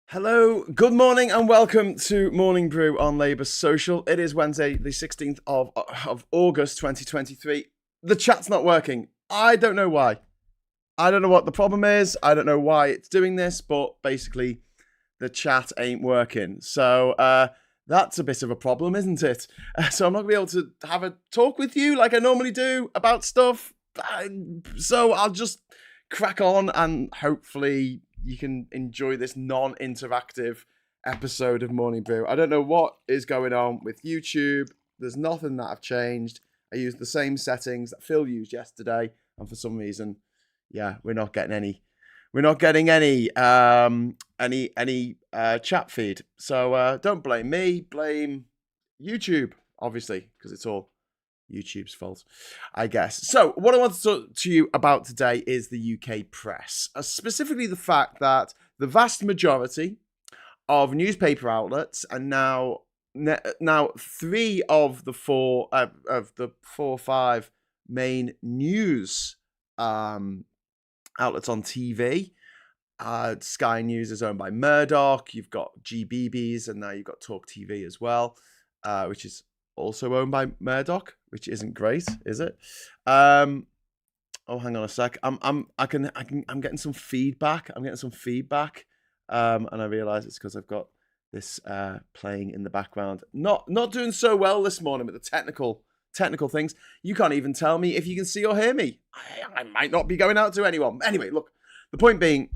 Hello, good morning, and welcome to Morning Brew on Labour Social. It is Wednesday, the 16th of August 2023. The chat's not working. I don't know why. I don't know what the problem is. I don't know why it's doing this, but basically, the chat ain't working. So, that's a bit of a problem, isn't it? So, I'm not going to be able to have a talk with you like I normally do about stuff. So, I'll just crack on and hopefully you can enjoy this non-interactive episode of Morning Brew. I don't know what is going on with YouTube. There's nothing that I've changed. I used the same settings that Phil used yesterday, and for some reason, yeah, we're not getting any. We're not getting any chat feed. So don't blame me. Blame YouTube, obviously, because it's all YouTube's fault, I guess. So, what I want to talk to you about today is the UK press, specifically the fact that the vast majority of newspaper outlets are now three of the four or five main news outlets on TV. Sky News is owned by Murdoch. You've got GBBs, and now you've got Talk TV as well, which is also owned by Murdoch, which isn't great, is it? Oh, hang on a sec. I'm getting some feedback. I'm getting some feedback, and I realise it's because I've got this playing in the background. Not doing so well this morning with the technical things. You can't even tell me if you can see or hear me. I might not be going out to anyone. Anyway, look. The point being,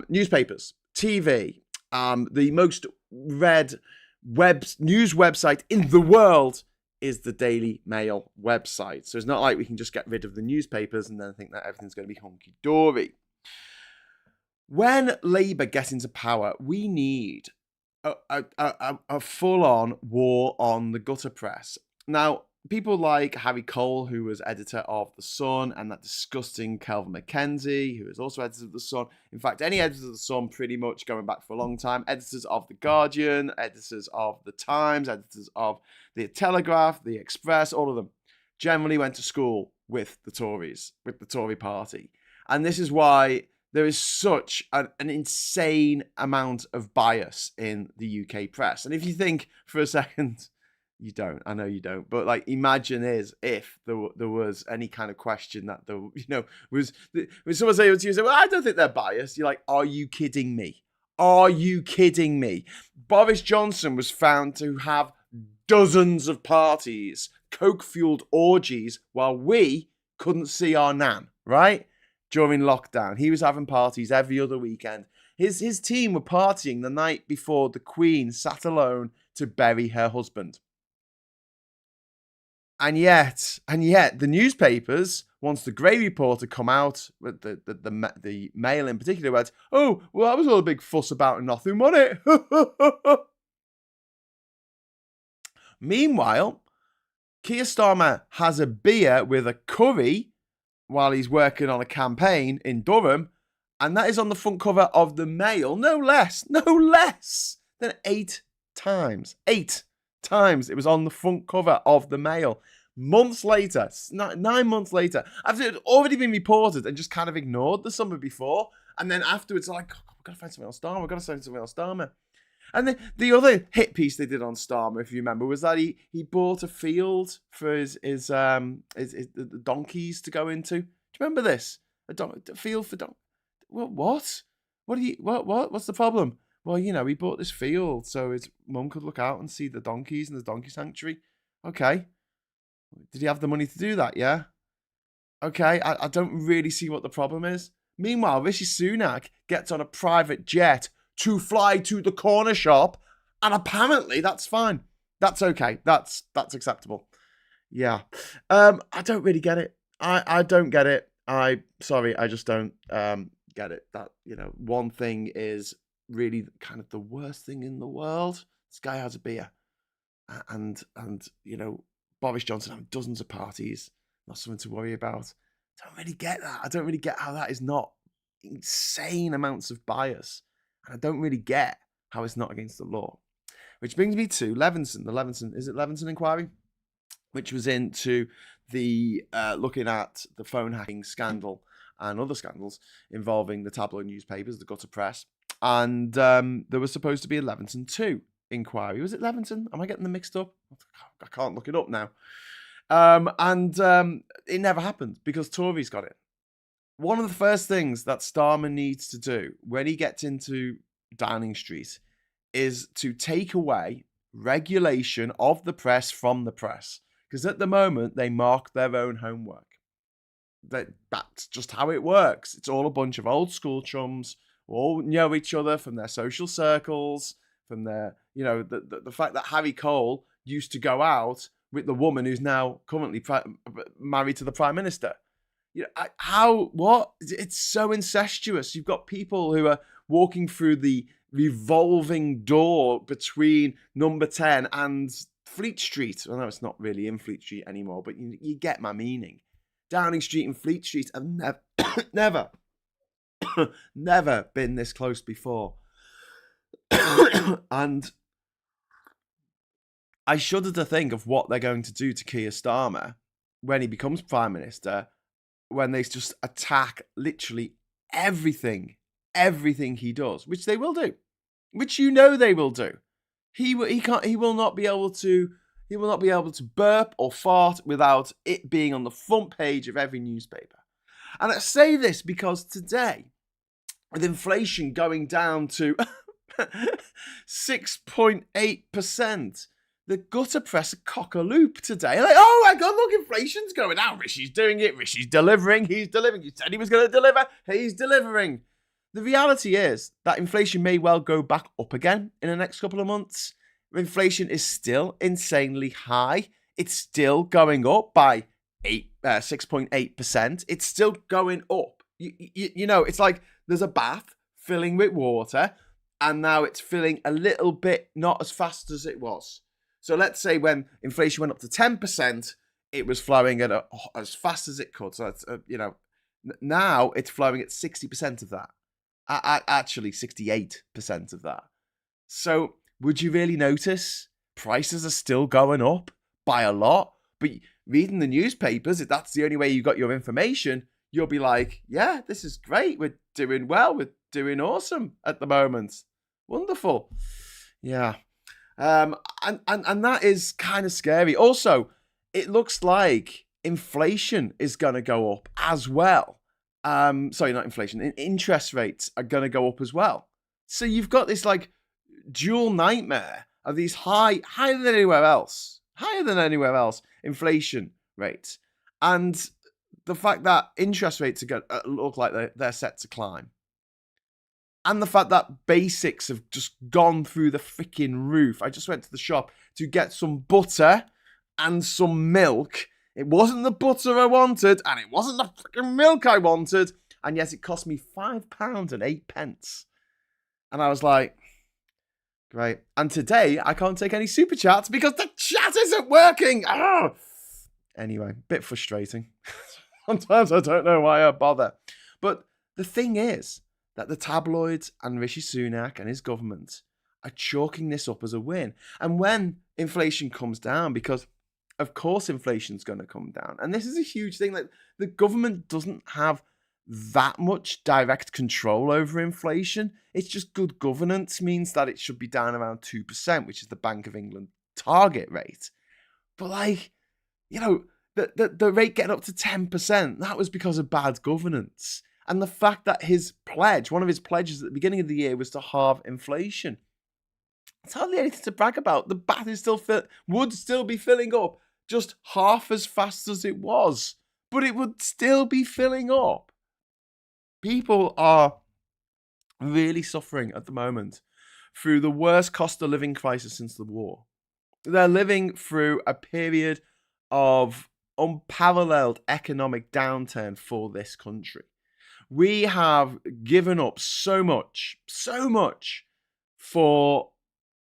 newspapers, TV, the most read news website in the world is the Daily Mail website. So it's not like we can just get rid of the newspapers and then think that everything's going to be hunky-dory. When Labour get into power, we need a full-on war on the gutter press. Now, people like Harry Cole, who was editor of The Sun, and that disgusting Kelvin Mackenzie, who is also editor of The Sun. In fact, any editor of The Sun, pretty much going back for a long time. Editors of The Guardian, editors of The Times, editors of The Telegraph, The Express, all of them generally went to school with the Tories, with the Tory party. And this is why there is such an insane amount of bias in the UK press. And if you think for a second... You don't. I know you don't. But like, imagine if there was any kind of question that was when someone say to you, "Well, I don't think they're biased." You're like, "Are you kidding me? Are you kidding me?" Boris Johnson was found to have dozens of parties, coke-fueled orgies, while we couldn't see our nan. Right during lockdown, he was having parties every other weekend. His team were partying the night before the Queen sat alone to bury her husband. And yet, the newspapers, once the Grey Report had come out, with the Mail in particular, went, "Oh, well, that was all a big fuss about nothing, wasn't it?" Meanwhile, Keir Starmer has a beer with a curry while he's working on a campaign in Durham, and that is on the front cover of the Mail, no less than 8 times. 8 times it was on the front cover of the Mail. Months later, 9 months later, after it had already been reported and just kind of ignored the summer before, and then afterwards, like, oh, we've got to find something on Starmer, we've got to find something on Starmer. And then the other hit piece they did on Starmer, if you remember, was that he bought a field for his the donkeys to go into. Do you remember this? A field for donkeys. What? What's the problem? Well, he bought this field so his mum could look out and see the donkeys in the donkey sanctuary. Okay. Did he have the money to do that? Yeah. Okay. I don't really see what the problem is. Meanwhile, Rishi Sunak gets on a private jet to fly to the corner shop, and apparently that's fine. That's okay. That's acceptable. Yeah. I don't really get it. I don't get it. I just don't get it. That, one thing is really kind of the worst thing in the world. This guy has a beer, and Boris Johnson having dozens of parties, not something to worry about. I don't really get that. I don't really get how that is not insane amounts of bias, and I don't really get how it's not against the law. Which brings me to Levinson. The Levinson inquiry, which was into the looking at the phone hacking scandal and other scandals involving the tabloid newspapers, the gutter press. And there was supposed to be a Leveson 2 inquiry. Was it Leveson? Am I getting them mixed up? I can't look it up now. And it never happened because Tories got it. One of the first things that Starmer needs to do when he gets into Downing Street is to take away regulation of the press from the press. Because at the moment, they mark their own homework. That's just how it works. It's all a bunch of old school chums who all know each other from their social circles, from their, the fact that Harry Cole used to go out with the woman who's now currently married to the Prime Minister. What? It's so incestuous. You've got people who are walking through the revolving door between number 10 and Fleet Street. Well, no, it's not really in Fleet Street anymore, but you get my meaning. Downing Street and Fleet Street have never, never been this close before. And I shudder to think of what they're going to do to Keir Starmer when he becomes Prime Minister, when they just attack literally everything he does, which they will do, which they will do. He will not be able to burp or fart without it being on the front page of every newspaper. And I say this because today, with inflation going down to 6.8%, the gutter press a cock-a-loop today. Like, oh my God, look, inflation's going down. Rishi's doing it. Rishi's delivering. He's delivering. He said he was going to deliver. He's delivering. The reality is that inflation may well go back up again in the next couple of months. Inflation is still insanely high. It's still going up by 6.8%. It's still going up. It's like there's a bath filling with water, and now it's filling a little bit not as fast as it was. So let's say when inflation went up to 10%, it was flowing at as fast as it could. So it's, now it's flowing at 60% of that. Actually, 68% of that. So would you really notice? Prices are still going up by a lot. But reading the newspapers, if that's the only way you got your information, you'll be like, yeah, this is great. We're doing well. We're doing awesome at the moment. Wonderful. Yeah. And that is kind of scary. Also, it looks like inflation is going to go up as well. Sorry, not inflation. Interest rates are going to go up as well. So you've got this like dual nightmare of these higher than anywhere else inflation rates, and the fact that interest rates are going to look like they're set to climb. And the fact that basics have just gone through the freaking roof. I just went to the shop to get some butter and some milk. It wasn't the butter I wanted, and it wasn't the freaking milk I wanted. And yet it cost me £5.08. And I was like, great. And today I can't take any super chats because the chat isn't working. Oh! Anyway, bit frustrating. Sometimes I don't know why I bother. But the thing is, that the tabloids and Rishi Sunak and his government are chalking this up as a win. And when inflation comes down, because of course inflation's going to come down, and this is a huge thing, like the government doesn't have that much direct control over inflation. It's just good governance means that it should be down around 2%, which is the Bank of England target rate. But the rate getting up to 10%, that was because of bad governance. And the fact that one of his pledges at the beginning of the year was to halve inflation. It's hardly anything to brag about. The bath is would still be filling up just half as fast as it was. But it would still be filling up. People are really suffering at the moment through the worst cost of living crisis since the war. They're living through a period of unparalleled economic downturn for this country. We have given up so much for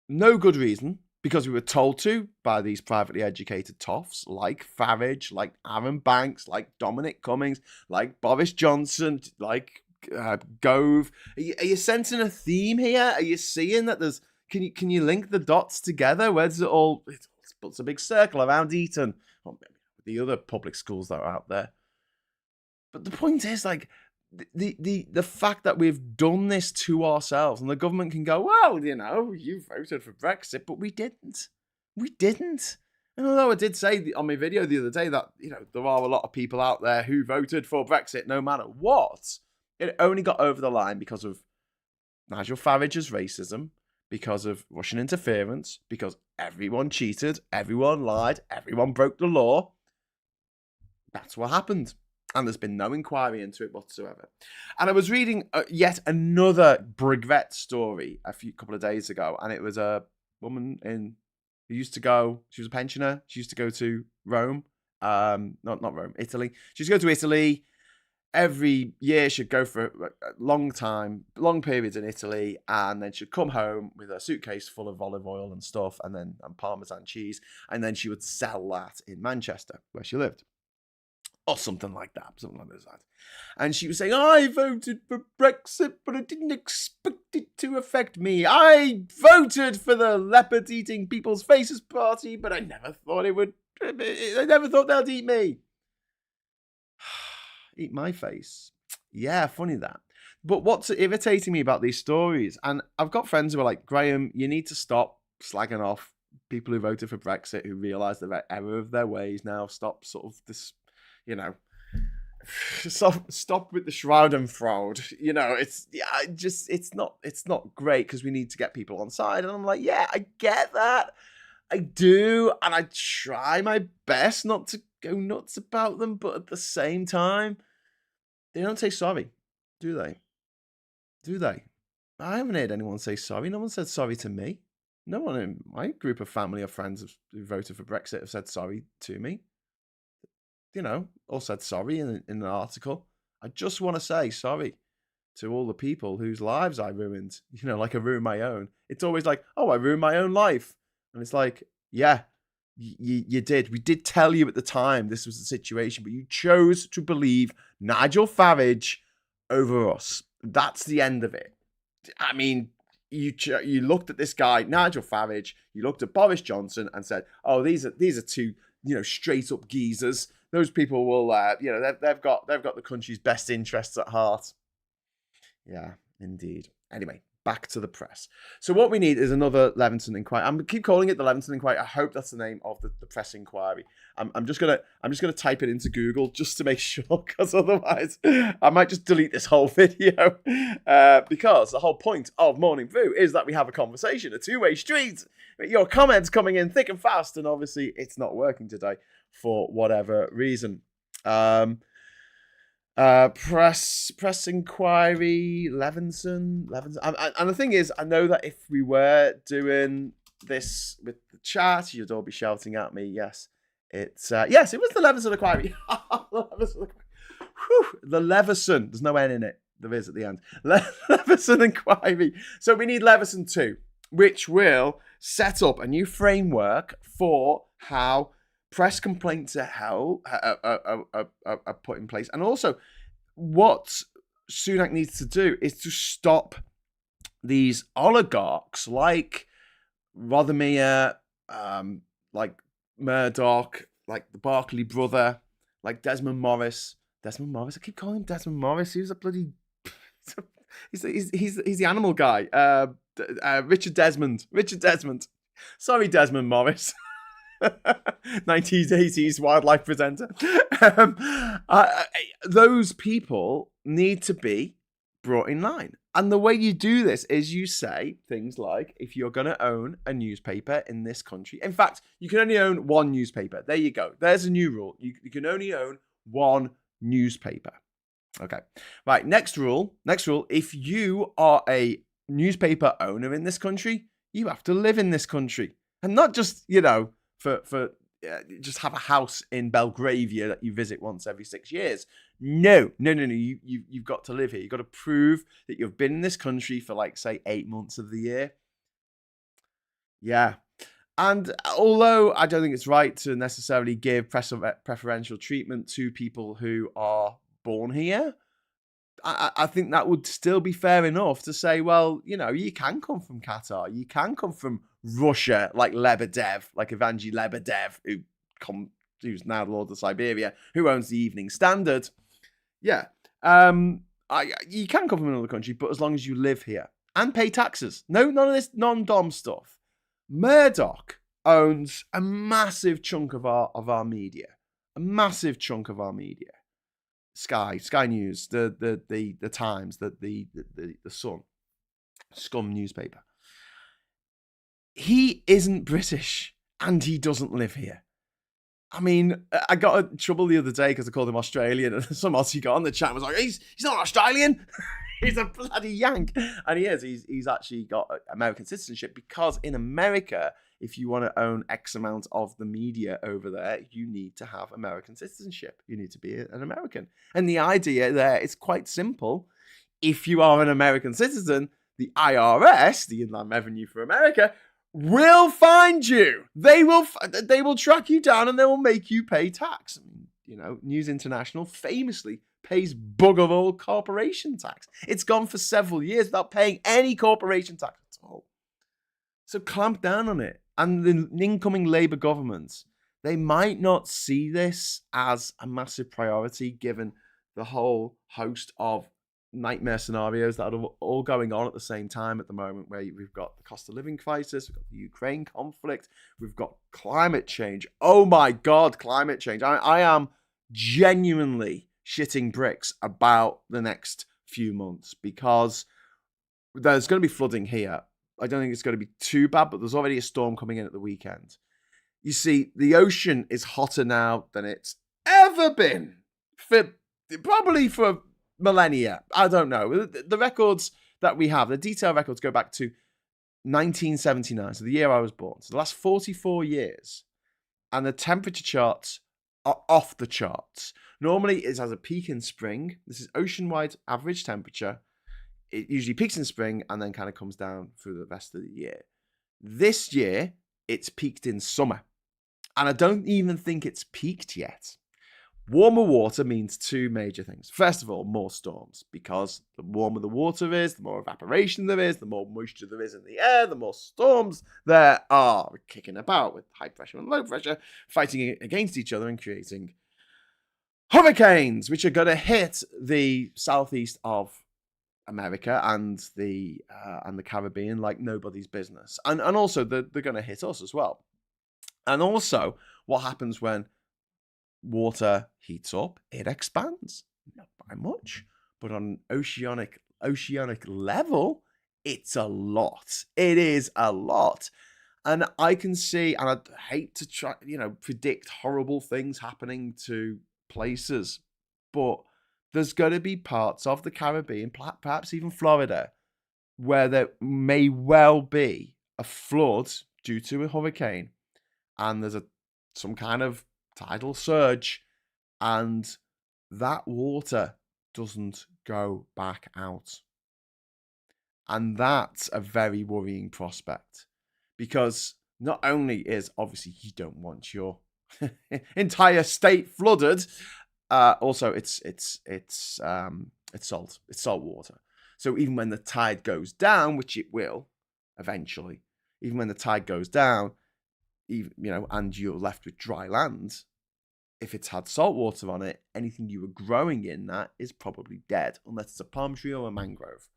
no good reason, because we were told to by these privately educated toffs like Farage, like Aaron Banks, like Dominic Cummings, like Boris Johnson, like Gove. Are you sensing a theme here? Are you seeing that there's... Can you link the dots together? Where does it all... It puts a big circle around Eton, or maybe the other public schools that are out there. But the point is, like, the fact that we've done this to ourselves, and the government can go, well, you voted for Brexit, but we didn't. We didn't. And although I did say on my video the other day that, there are a lot of people out there who voted for Brexit no matter what, it only got over the line because of Nigel Farage's racism, because of Russian interference, because everyone cheated, everyone lied, everyone broke the law. That's what happened. And there's been no inquiry into it whatsoever. And I was reading yet another Brexit story a couple of days ago, and it was a woman who used to go. She was a pensioner. She used to go to Rome, not Rome, Italy. She used to go to Italy every year. She'd go for a long periods in Italy, and then she'd come home with a suitcase full of olive oil and stuff, and Parmesan cheese, and then she would sell that in Manchester, where she lived. Or something like that, And she was saying, I voted for Brexit, but I didn't expect it to affect me. I voted for the leopard-eating People's Faces Party, but I never thought they'd eat me. Eat my face. Yeah, funny that. But what's irritating me about these stories, and I've got friends who are like, Graham, you need to stop slagging off people who voted for Brexit, who realise the error of their ways now. Stop sort of this... stop with the shroud and fraud. It's not great because we need to get people on side. And I'm like, yeah, I get that. I do. And I try my best not to go nuts about them. But at the same time, they don't say sorry, do they? I haven't heard anyone say sorry. No one said sorry to me. No one in my group of family or friends who voted for Brexit have said sorry to me. All said sorry in an article. I just want to say sorry to all the people whose lives I ruined, like I ruined my own. It's always like, oh, I ruined my own life. And it's like, yeah, you did. We did tell you at the time this was the situation, but you chose to believe Nigel Farage over us. That's the end of it. I mean, you looked at this guy, Nigel Farage, you looked at Boris Johnson and said, oh, these are two, straight up geezers. Those people will, they've got the country's best interests at heart. Yeah, indeed. Anyway, back to the press. So what we need is another Leveson inquiry. I'm keep calling it the Leveson inquiry. I hope that's the name of the press inquiry. I'm just gonna type it into Google just to make sure, because otherwise I might just delete this whole video. Because the whole point of Morning Brew is that we have a conversation, a two-way street. Your comments coming in thick and fast, and obviously it's not working today for whatever reason. Press inquiry, Leveson. And the thing is, I know that if we were doing this with the chat, you'd all be shouting at me. Yes, it was the Leveson inquiry. The Leveson. There's no N in it. There is at the end. Leveson inquiry. So we need Leveson 2, which will set up a new framework for how press complaints are put in place. And also, what Sunak needs to do is to stop these oligarchs like Rothermere, like Murdoch, like the Barclay brother, like Desmond Morris. I keep calling him Desmond Morris. He's a bloody... he's the animal guy. Richard Desmond. Sorry, Desmond Morris. 1980s wildlife presenter. Those people need to be brought in line. And the way you do this is you say things like, if you're going to own a newspaper in this country, in fact, you can only own one newspaper. There you go. There's a new rule. You can only own one newspaper. Okay. Right. Next rule. If you are a newspaper owner in this country, you have to live in this country. And not just, for just have a house in Belgravia that you visit once every 6 years. No. You've got to live here. You've got to prove that you've been in this country for, like, say, 8 months of the year. Yeah. And although I don't think it's right to necessarily give preferential treatment to people who are born here, I think that would still be fair enough to say, well, you can come from Qatar, you can come from Russia, like Lebedev, like Evangelie Lebedev, who's now Lord of Siberia, who owns the Evening Standard. Yeah. You can come from another country, but as long as you live here and pay taxes. No, none of this non-dom stuff. Murdoch owns a massive chunk of our media. A massive chunk of our media. Sky News, the Times, the Sun, Scum newspaper. He isn't British and he doesn't live here. I mean, I got in trouble the other day because I called him Australian, and some Aussie got on the chat and was like, he's not Australian. He's a bloody Yank. And he is. He's actually got American citizenship, because in America, if you want to own X amount of the media over there, you need to have American citizenship. You need to be an American. And the idea there is quite simple. If you are an American citizen, the IRS, the Inland Revenue for America, will find you. They will track you down and they will make you pay tax. You know, News International famously pays bugger all corporation tax. It's gone for several years without paying any corporation tax at all. So clamp down on it. And the incoming Labour governments, they might not see this as a massive priority given the whole host of nightmare scenarios that are all going on at the same time at the moment, where we've got the cost of living crisis, we've got the Ukraine conflict, we've got climate change. Oh my God, climate change. I am genuinely shitting bricks about the next few months, because there's going to be flooding here. I don't think it's going to be too bad, but there's already a storm coming in at the weekend. You see, the ocean is hotter now than it's ever been, probably for millennia. I don't know. The records that we have, the detailed records, go back to 1979, so the year I was born. So the last 44 years. And the temperature charts are off the charts. Normally, it has a peak in spring. This is ocean-wide average temperature. It usually peaks in spring and then kind of comes down through the rest of the year. This year, it's peaked in summer. And I don't even think it's peaked yet. Warmer water means two major things. First of all, more storms, because the warmer the water is, the more evaporation there is, the more moisture there is in the air, the more storms there are kicking about with high pressure and low pressure, fighting against each other and creating hurricanes, which are going to hit the southeast of America and the Caribbean like nobody's business. And also, they're going to hit us as well. And also, what happens when water heats up? It expands. Not by much, but on an oceanic level, it's a lot. It is a lot. And I can see, and I hate to try, predict horrible things happening to places, but there's going to be parts of the Caribbean, perhaps even Florida, where there may well be a flood due to a hurricane, and there's some kind of tidal surge, and that water doesn't go back out. And that's a very worrying prospect, because not only is obviously you don't want your entire state flooded, also it's salt. It's salt water. So even when the tide goes down, which it will eventually, even when the tide goes down, and you're left with dry land, if it's had salt water on it, anything you were growing in that is probably dead, unless it's a palm tree or a mangrove.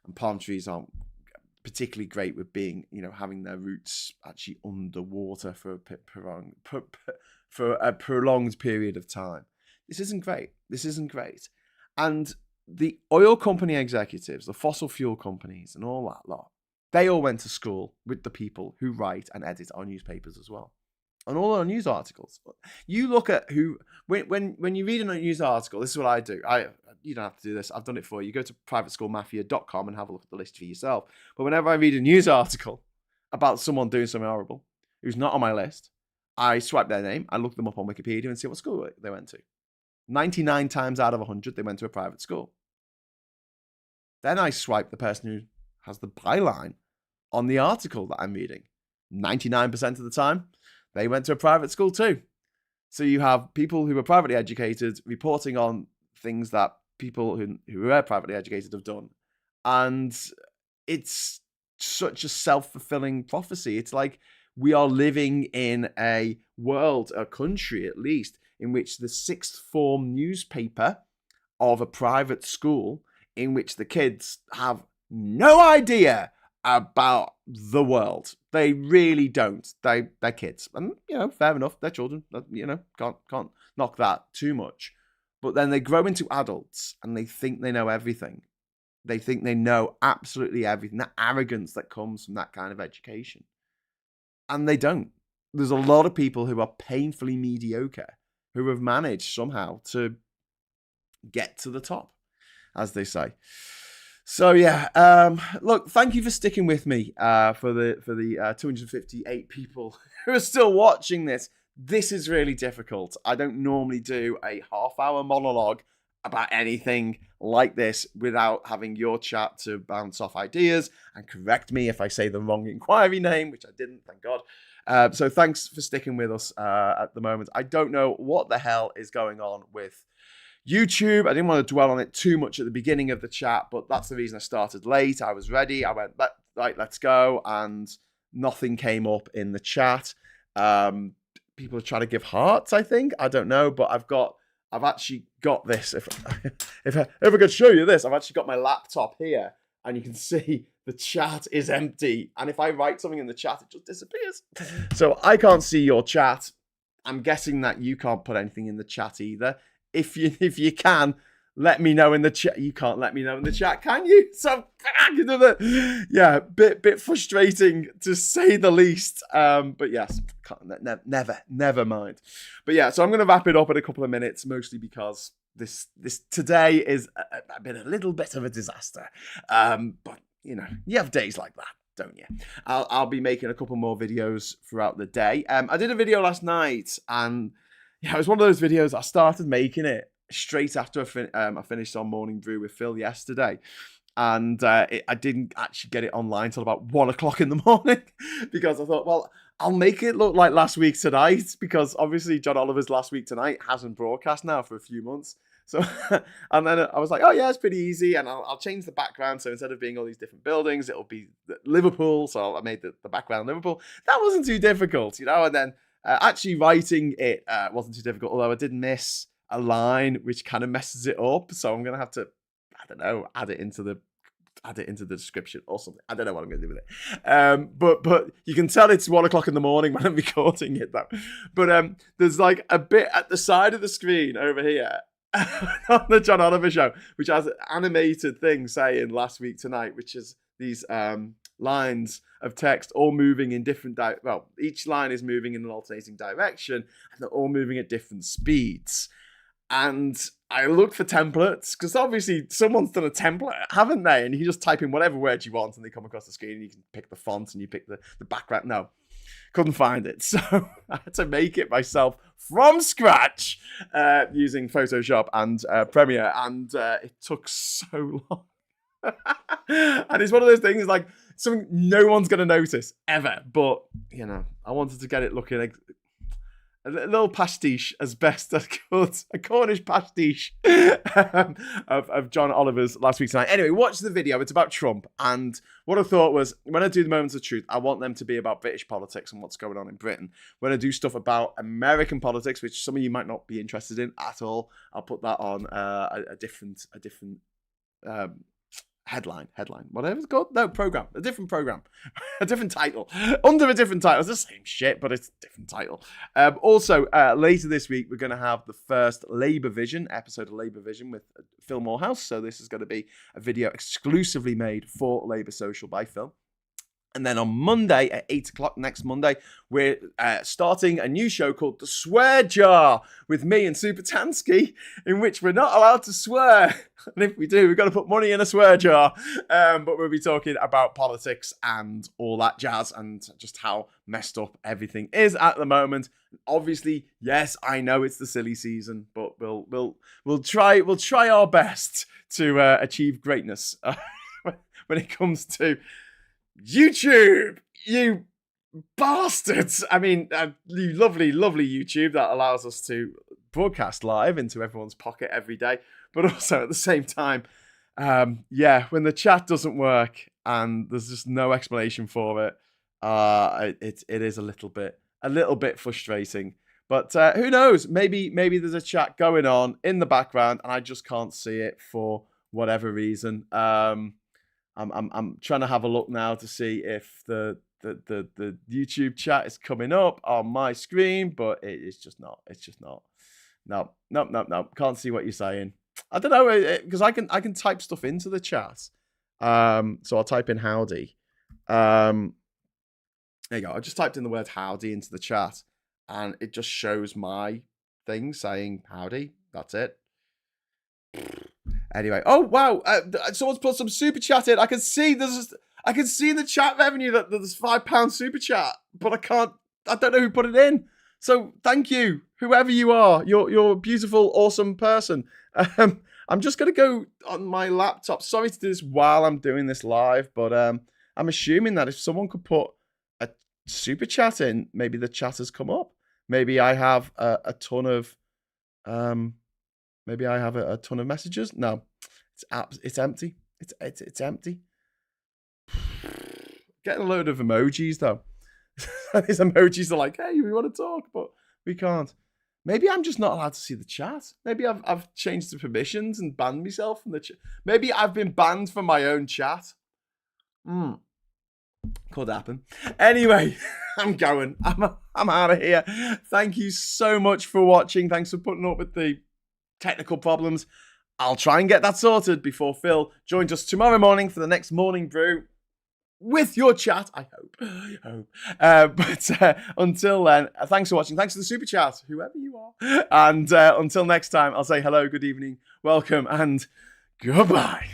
And palm trees aren't particularly great with being, having their roots actually underwater for a prolonged period of time. This isn't great. And the oil company executives, the fossil fuel companies and all that lot, they all went to school with the people who write and edit our newspapers as well. And all our news articles. You look at when you read a news article, this is what I do. You don't have to do this. I've done it for you. Go to privateschoolmafia.com and have a look at the list for yourself. But whenever I read a news article about someone doing something horrible, who's not on my list, I swipe their name, I look them up on Wikipedia and see what school they went to. 99 times out of 100, they went to a private school. Then I swipe the person who has the byline on the article that I'm reading. 99% of the time, they went to a private school too. So you have people who are privately educated reporting on things that people who are privately educated have done. And it's such a self-fulfilling prophecy. It's like we are living in a world, a country at least, in which the sixth form newspaper of a private school in which the kids have no idea about the world. They really don't. They're kids, and fair enough. They're children. Can't knock that too much. But then they grow into adults and they think they know everything. They think they know absolutely everything. That arrogance that comes from that kind of education, and they don't. There's a lot of people who are painfully mediocre who have managed somehow to get to the top, as they say. So yeah, look, thank you for sticking with me for the 258 people who are still watching this. This is really difficult. I don't normally do a half-hour monologue about anything like this without having your chat to bounce off ideas and correct me if I say the wrong inquiry name, which I didn't, thank God. So thanks for sticking with us at the moment. I don't know what the hell is going on with YouTube. I didn't want to dwell on it too much at the beginning of the chat, but that's the reason I started late. I was ready. I went, right, let's go. And nothing came up in the chat. People are trying to give hearts, I think. I don't know, but I've actually got this. If I could show you this, I've actually got my laptop here and you can see the chat is empty. And if I write something in the chat, it just disappears. So I can't see your chat. I'm guessing that you can't put anything in the chat either. If you can, let me know in the chat. You can't let me know in the chat, can you? So yeah, bit frustrating to say the least. But yes, never mind. But yeah, so I'm going to wrap it up in a couple of minutes, mostly because this today is been a little bit of a disaster. But you have days like that, don't you? I'll be making a couple more videos throughout the day. I did a video last night and. Yeah, it was one of those videos. I started making it straight after I finished on Morning Brew with Phil yesterday. And I didn't actually get it online till about 1 o'clock in the morning because I thought, well, I'll make it look like Last Week Tonight because obviously John Oliver's Last Week Tonight hasn't broadcast now for a few months. So, and then I was like, oh yeah, it's pretty easy. And I'll change the background. So instead of being all these different buildings, it'll be Liverpool. So I made the background Liverpool. That wasn't too difficult, and then actually writing it wasn't too difficult, although I did miss a line which kind of messes it up. So I'm going to have to, I don't know, add it into the description or something. I don't know what I'm going to do with it. But you can tell it's 1 o'clock in the morning when I'm recording it though. But there's like a bit at the side of the screen over here on the John Oliver show, which has an animated thing saying Last Week Tonight, which is these lines of text all moving in different each line is moving in an alternating direction and they're all moving at different speeds. And I looked for templates because obviously someone's done a template, haven't they? And you can just type in whatever words you want and they come across the screen and you can pick the font and you pick the background. No, couldn't find it. So I had to make it myself from scratch using Photoshop and Premiere, and it took so long. And it's one of those things like something no one's going to notice ever. But, I wanted to get it looking like a little pastiche as best I could. A Cornish pastiche of John Oliver's Last Week Tonight. Anyway, watch the video. It's about Trump. And what I thought was, when I do the Moments of Truth, I want them to be about British politics and what's going on in Britain. When I do stuff about American politics, which some of you might not be interested in at all, I'll put that on a different headline, whatever it's called. No, program, a different program, a different title, under a different title. It's the same shit, but it's a different title. Also, later this week, we're going to have the first Labour Vision episode of Labour Vision with Phil Morehouse. So this is going to be a video exclusively made for Labour Social by Phil. And then on Monday at 8 o'clock, next Monday, we're starting a new show called The Swear Jar with me and Super Tansky, in which we're not allowed to swear. And if we do, we've got to put money in a swear jar. But we'll be talking about politics and all that jazz and just how messed up everything is at the moment. Obviously, yes, I know it's the silly season, but we'll try our best to achieve greatness when it comes to YouTube, you bastards. I mean, you lovely YouTube that allows us to broadcast live into everyone's pocket every day. But also at the same time, when the chat doesn't work and there's just no explanation for it, it is a little bit frustrating. But who knows? Maybe there's a chat going on in the background, and I just can't see it for whatever reason. I'm trying to have a look now to see if the YouTube chat is coming up on my screen, but it's just not. It's just not. No. Can't see what you're saying. I don't know, because I can type stuff into the chat. So I'll type in howdy. There you go. I just typed in the word howdy into the chat, and it just shows my thing saying howdy. That's it. Anyway, oh wow! Someone's put some super chat in. I can see in the chat revenue that there's £5 super chat, but I don't know who put it in. So thank you, whoever you are. You're a beautiful, awesome person. I'm just gonna go on my laptop. Sorry to do this while I'm doing this live, but I'm assuming that if someone could put a super chat in, maybe the chat has come up. Maybe I have a ton of maybe I have a ton of messages. No, it's empty. It's empty. Getting a load of emojis though. These emojis are like, hey, we want to talk, but we can't. Maybe I'm just not allowed to see the chat. Maybe I've changed the permissions and banned myself from the chat. Maybe I've been banned from my own chat. Could happen. Anyway, I'm going. I'm out of here. Thank you so much for watching. Thanks for putting up with the technical problems. I'll try and get that sorted before Phil joins us tomorrow morning for the next morning brew with your chat, I hope. But until then, thanks for watching. Thanks for the super chat, whoever you are. And until next time, I'll say hello, good evening, welcome, and goodbye.